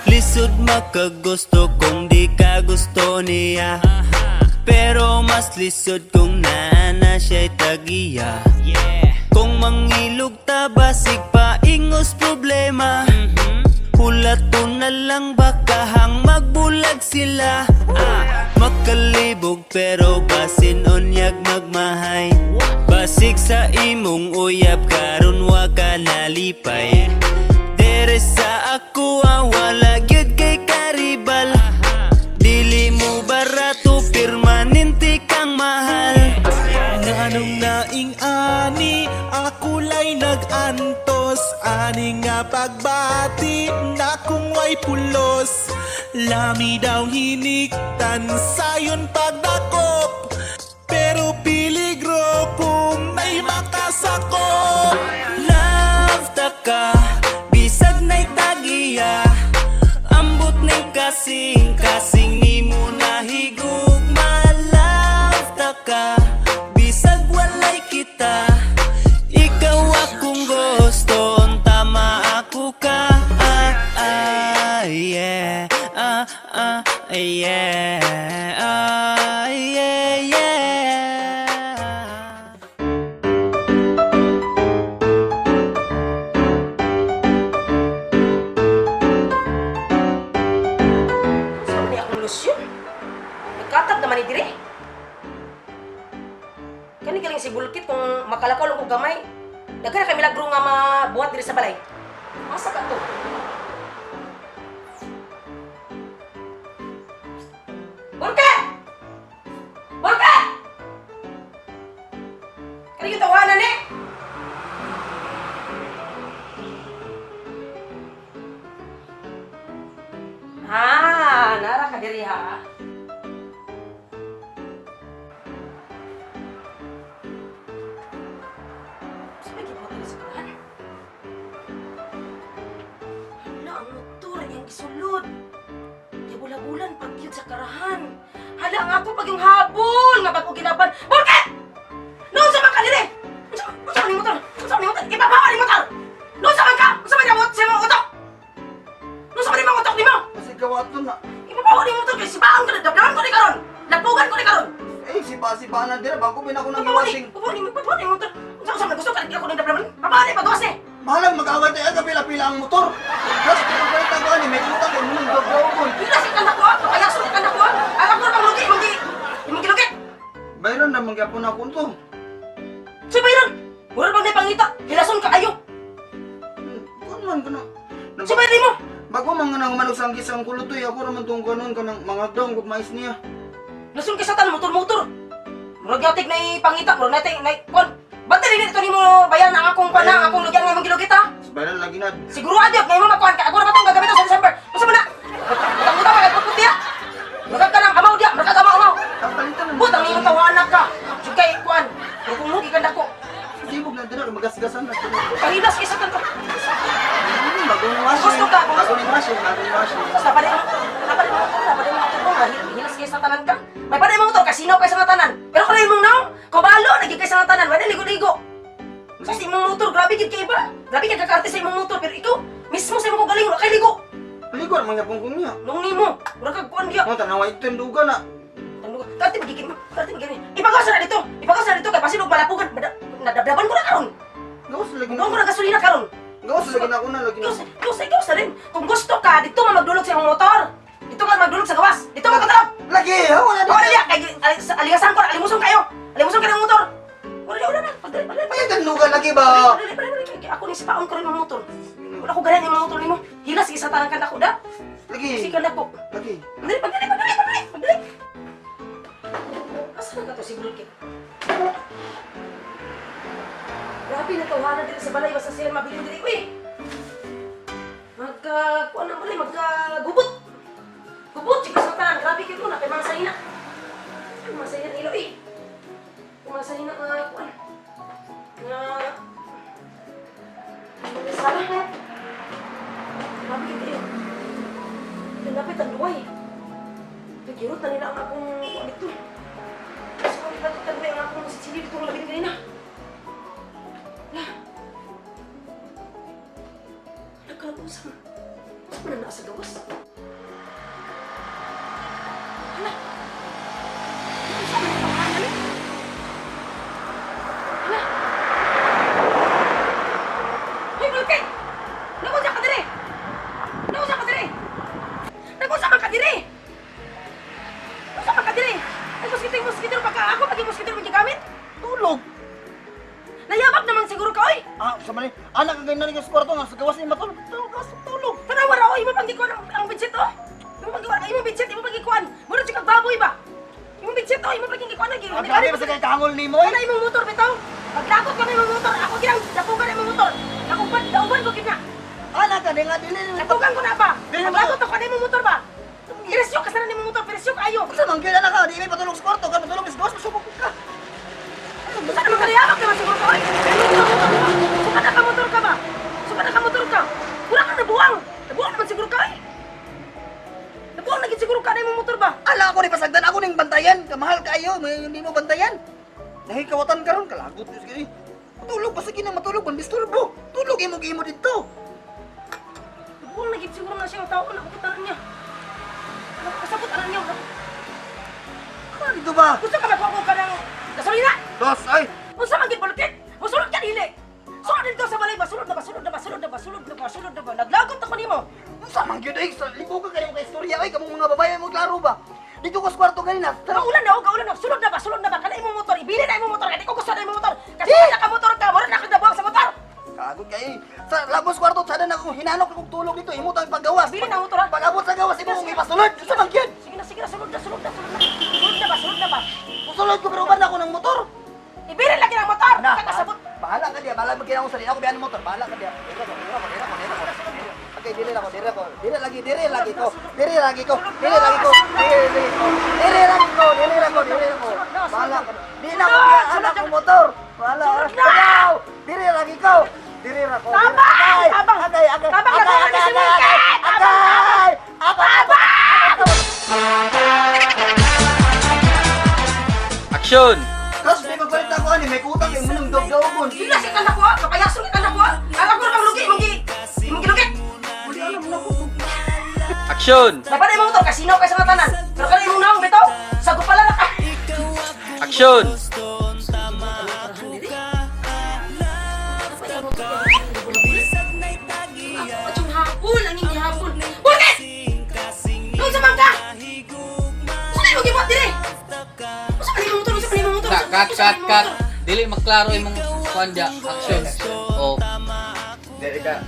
Lisod makagusto kung di ka gusto niya, pero mas lisod kung naana siya'y tagiya. Kung mangilog ta basig pa ingos problema, hulato na lang bakahang magbulag sila. Makalibog pero basin unyag magmahay, basig sa imong uyab karon wa ka nalipay. Dere sa ako wala gyud kay karibal, dili mo barato permanente kang mahal. Nganong naing ani ako lay nag-antos, ani nga pagbati na kung way pulos. Lami daw hiniktan sayon pagdakop, pero piligro kung may makasakop. Love ta ka, bisag na'y tagiya, ambot na'y kasing nimo nahigugma. Love ta ka, bisag walay kita, ikaw akong gusto, tama ako ka. Yeah, yeah, yeah, yeah. Sabi niya akong lusyon. Nagkatag naman ni dire. Kani galing si Bulkit kung makalakaw lang ko gamay. Daghan na kay milagro nga mabuhat diri sa balay. Asa ka to? Bulkit! Bulkit! Kani yung tawanan eh? Nara ka diri ha. Sabi ko mo sa kahan. Hala, ang motor yung gisulod. Di bulan-bulan pag yun sa karahan. Hala, ang ako pag yung habol nga bago ginaban. Bulkit! Noon sa man ka diri! Unsa man yung motor? Unsa man yung motor? Ipabawa ni motor! Noon sa man ka! Unsa man yung motor? Sa mga utok! Noon sa man yung utok ni mo! Kasi gawato na. Ipabawa ni motor kay sibaan ko na, dablahan ko ni karon. Lapugan ko ni karon. Eh, si Bana din. Bago pinako ng Papawa iwasing. ni motor. Unsa man gusto ka ako ni dablahan? Papawa ni pagawas ni. Mahalang mag-away tayo aga pila-pila ang motor. Tapos pinagbalita ko ani, may utang ko nung gagawon. Pila si kanda ko, kaya sa kanda ko. Alam ko bang lugi, imong gilugit. Bayron na mangyapon ako to. Si Byron, mura bang pangita? Hilason ka ayo. Kuan man kana. Si Byron mo. Bago mga nang manusang gisang kulutoy ako naman tong kanon kanang mga dong kung mais niya. Lason ka sa tan motor. Murag yatik na pangita, murag natin na kon. Bante rin ito nimo bayan ang akong pana, akong lugyan nga imong gilugit ha. Bayron lagi na. Siguro adyok ngay mo makuan ka. Ako na ba tong gagamit sa December? Basta man na. Utang-utang ka kay puti ha. Murag ka nang amaw dia, murag ka amaw. Ang palitan na. Butang nimo tawanan ka. Sugay kuan. Kung mugi ka dako. Sibog na din magasgasan na. Kahilas kay sa tanto. Bago ni washing. Gusto ka? Bago ni washing. Basta pa rin mo hilas kay sa tanan ka. May pa rin mo to kasino kay sa tanan. Pero kung imong naw, kabalo naging kay sa tanan, wala ligo-ligo. Sa imong motor, grabe gid kay ba? Grabe kay kakarte sa imong motor, pero ikaw mismo sa imong galing wa kay ligo. Paligor man yapon ko niya. Nung nimo, mura kag kuan diya. Mo tanawa ito duga na. Dati magiging mo, dati magiging. Ipagawas na dito kay pasilog malapugan. Nadabdaban ko na karon. Gawas lagi Doon ko na. na gasolina karon. Gawas lagi na ako na lagi na. Ikaw sa rin. Kung gusto ka, dito ka magdulog sa imong motor. Dito ka magdulog sa gawas. Dito ka magdulog. Lagi, wala Wala niya, kay aligasan ko, alimuson kayo. Alimuson kayo ng motor. Wala na. Pagdali. Payagan luga lagi ba? Pagdali. Ako ni sipaon ko rin ng motor. Wala ko ganan yung motor nimo. Hilas isa tanang kanda ko da. Lagi. Kasi kanda ko. Lagi. Pagdali. Asa na ka to si Bulkit? Grabe na tawanan dito sa balay basta siya mabilo dito eh. Kuan na balay, gubot. Gubot, chika sa tanan. Grabe kayo na, kay mga salina. Ay, mga salina ilo eh. Kung mga salina kuan. Mga sala. Grabe kayo eh. Lapit ang duway. Pagkirot na nila ang akong kuan dito. Kasi kung lapit ang duway ang akong masitsili dito ang labing kanina. Lah. Nagkalabusan. Asa man na sa gawas? Hala. Asa man na pangalan? Hala. Hoy, Bulkit! Nakunsa ka dire! Nakunsa ka dire! Nakunsa man ka dire! Nakunsa man ka dire! Ay, moskitero pa ka. Ako pag yung moskitero mo gigamit? Tulog. Nayabag naman siguro ka, oy! Sa mali. Anak ka ganyan sa kwarto nga sa gawas ni matulog. Tulog. Panawara, oy! Imo pang gikuan ang budget, oh! Imo pang gikuan, imo budget, imo pang gikuan! Muna siya kag baboy ba? Imo budget, oh! Imo pang gikuan lagi! Ang grabe ba sa kay kahangol ni mo? Ano imong motor, bitaw? Paglakot ka na imong motor, ako ginang dapugan na imong motor! Nakupan, dauban ko gina! Anak ka nga dili. Natugan ko na ba? Dili mo. Paglakot ako na imong motor ba? Iresyo ka sana ni imong motor, iresyo ka ayo! Sa man gyud anak ka, di may patulog sa kwarto, ka patulog sa gawas masubok ka. Saan naman kaliyabak naman siguro ka, oy? Sukat na ka motor ka ba? Sukat na ka motor ka! Wala kang nabuwang! Nabuwang naman siguro ka, oy! Nabuwang naging siguro ka na imong motor ba? Ala ako ni pasagdan ako ning bantayan, kamahal kaayo, may hindi mo bantayan. Nahikawatan karon kalagot ni sige. Matulog pa sa kinang matulog ban disturbo. Tulog imo gimo dito. Nabuwang naging siguro na siya ang tao na kaputaran niya. Kasabot anak niya. Ano dito ba? Gusto ka magkukuha ka ng gasolina? Dos ay. Unsa man gid balukit? Musulod ka dili. Sulod dito sa balay ba? Sulod na ba? Sulod na ba? Sulod na ba? Sulod na ba? Sulod na ba? Naglagot ako nimo. Unsa man gyud ay sa libo ka kayo kay istorya ay kamong mga babae mo klaro ba? Dito ko sa kwarto kanina. Kaulan na, kaulan na. Sulod na ba? Sulod na ba? Kana imong motor, ibili na imong motor. Hindi ko gusto na imong motor. Kasi wala ka motor ka, wala na kang nabuwang sa motor. Kagot kay sa labos kwarto sada na akong hinanok kog tulog dito imo tang paggawas. Bili na motor, ha? Pag-abot sa gawas imo mong ipasulod. Unsa man gyud? Sige na, sulod na, sulod na, sulod na. Sulod na ba? Sulod na ba? Usulod ko pero uban ako ng motor. Ibili lagi ng motor. Na, Kakasabot. bahala ka dia, bahala magkina ko sa ako biyan ng motor, bahala ka dia. Dira ko. Okay, dili ako. Dili lagi ko. Dili lagi ko. Bahala ka. Di na ko biyan anak ko motor. Bahala. Ikaw. Dili lagi ko. Dili ra ko. Tabang! Tabang! Tabang na buwan ni si Bulkit! Action! Tapos may magpalit ako ani, may kutang yung munong dog-dogon. Sila si ka nakuha, kapayason ka nakuha. Alam ko na kang lugi, imong gilugit. Wala alam na ko. Action! Dapat na imong motor, kasino ka sa katanan. Pero kana imong naong bitaw, sago pala na ka. Action! At yung hapon, ang hindi hapon. Bulkit! Doon sa mangga! Saan na imong gibot dire? Saan na imong motor? Saan na imong motor? Cut! Dili maklaro imong kuan dia. Action. Oh. Dili ka.